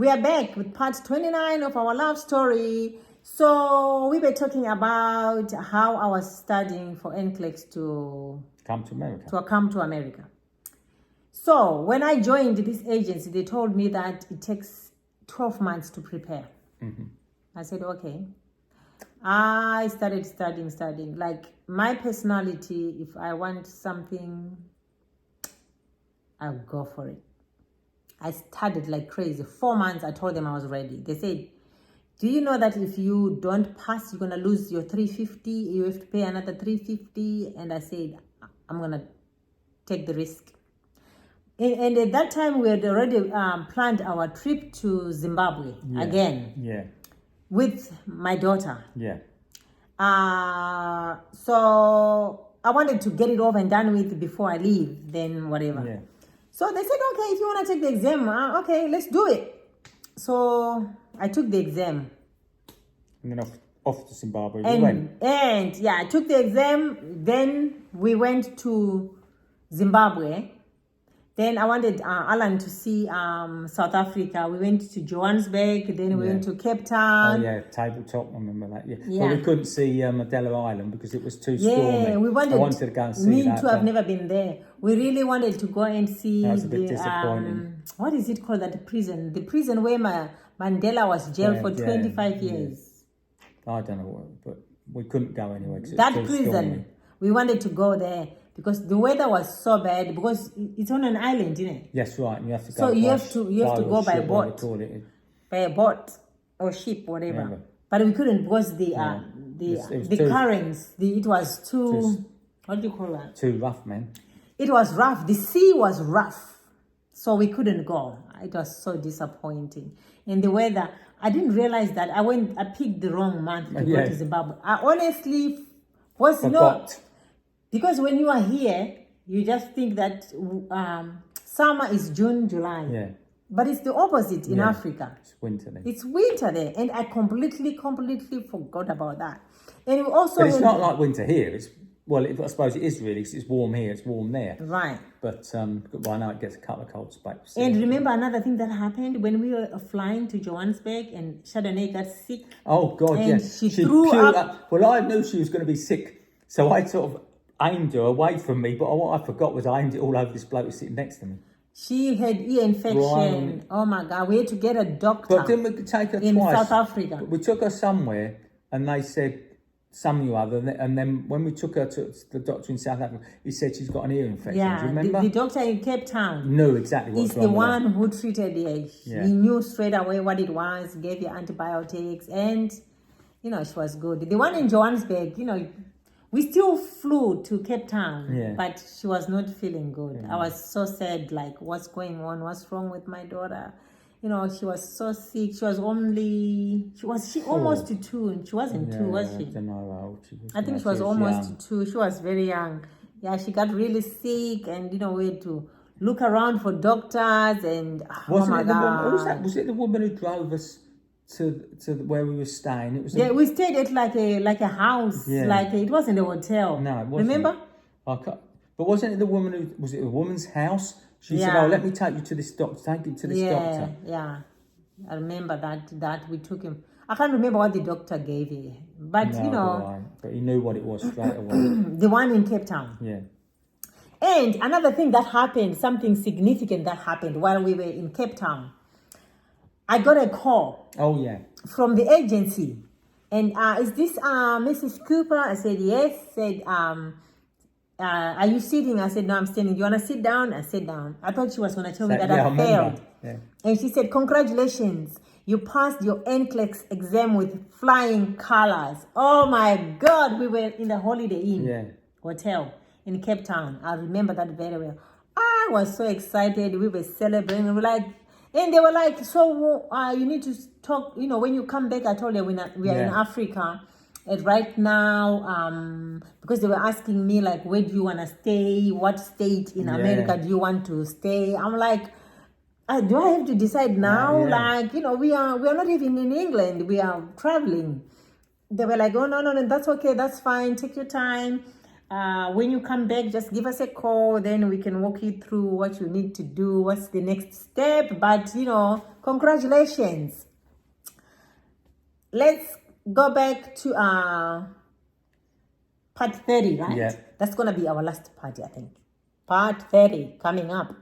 We are back with part 29 of our love story. So we were talking about how I was studying for NCLEX to come to America. So when I joined this agency, they told me that it takes 12 months to prepare. Mm-hmm. I said, okay. I started studying. Like my personality, if I want something, I'll go for it. I studied like crazy. 4 months, I told them I was ready. They said, do you know that if you don't pass, you're going to lose your $350? You have to pay another $350. And I said, I'm going to take the risk. And at that time, we had already planned our trip to Zimbabwe again. Yeah. With my daughter. Yeah. So I wanted to get it over and done with before I leave, then whatever. Yeah. So they said, okay, if you want to take the exam, okay, let's do it. So I took the exam. And then off to Zimbabwe we went. And yeah, I took the exam. Then we went to Zimbabwe. Then I wanted Alan to see South Africa. We went to Johannesburg. Then we went to Cape Town. Oh yeah, tabletop. I remember that. Yeah. But we couldn't see Adela Island because it was too stormy. Yeah, I wanted to go and see me that. Me too. I've never been there. We really wanted to go and see. That was a bit disappointing. What is it called? That prison? The prison where Mandela was jailed for 25 years. I don't know, but we couldn't go anywhere. That prison. Stormy. We wanted to go there. Because the weather was so bad, because it's on an island, isn't it? Yes, right. And you have to go. So you have to go by boat, by a boat or ship, whatever. Yeah. But we couldn't because the currents. It was too. What do you call that? Too rough, man. It was rough. The sea was rough, so we couldn't go. It was so disappointing. And the weather, I didn't realize that I picked the wrong month to go to Zimbabwe. I honestly was not. Because when you are here, you just think that summer is June, July. Yeah. But it's the opposite in Africa. It's winter there. It's winter there. And I completely forgot about that. And we also... But it's not like winter here. I suppose it is really, because it's warm here, it's warm there. Right. But by now it gets a couple of cold spells. And remember another thing that happened when we were flying to Johannesburg and Chardonnay got sick? Oh, God, and she threw up. Well, I knew she was going to be sick. So I sort of aimed her away from me, but what I forgot was I aimed it all over this bloke sitting next to me. She had ear infection. Right. Oh my God, we had to get a doctor. But didn't we take her in twice? South Africa. We took her somewhere and they said some other, and then when we took her to the doctor in South Africa, he said she's got an ear infection. Yeah, do you remember? The doctor in Cape Town knew exactly what was wrong. He's the one who treated her. Yeah. He knew straight away what it was, gave her antibiotics, and she was good. The one in Johannesburg, we still flew to Cape Town, but she was not feeling good. I was so sad, like, what's going on? What's wrong with my daughter? She was so sick. She was almost 2, and she wasn't 2, was she? I don't know how old she was. I think she was almost 2. She was very young. Yeah, she got really sick, and, we had to look around for doctors, and, oh my God. Was it the woman who drove us to where we were staying? It was we stayed at like a house. Like it wasn't a hotel. No, it wasn't. Remember? But wasn't it the woman who was it a woman's house? She said, "Oh, let me take you to this doctor. Take him to this doctor." Yeah, I remember that we took him. I can't remember what the doctor gave her, but but he knew what it was straight away. The one in Cape Town. Yeah. And another thing that happened, something significant that happened while we were in Cape Town. I got a call. Oh, yeah. From the agency. And is this Mrs. Cooper? I said, yes. Said, are you sitting? I said, no, I'm standing. Do you want to sit down? I sat down. I thought she was going to tell me that I failed. Yeah. And she said, congratulations. You passed your NCLEX exam with flying colors. Oh, my God. We were in the Holiday Inn hotel in Cape Town. I remember that very well. I was so excited. We were celebrating. We were like... And they were like, so you need to talk, when you come back. I told them we are in Africa. And right now, because they were asking me, like, where do you want to stay? What state in America do you want to stay? I'm like, do I have to decide now? Like, we are not even in England. We are traveling. They were like, oh, no, that's okay. That's fine. Take your time. when you come back, just give us a call. Then we can walk you through what you need to do. What's the next step? But congratulations. Let's go back to part 30, right? Yeah. That's gonna be our last party, I think. Part 30 coming up.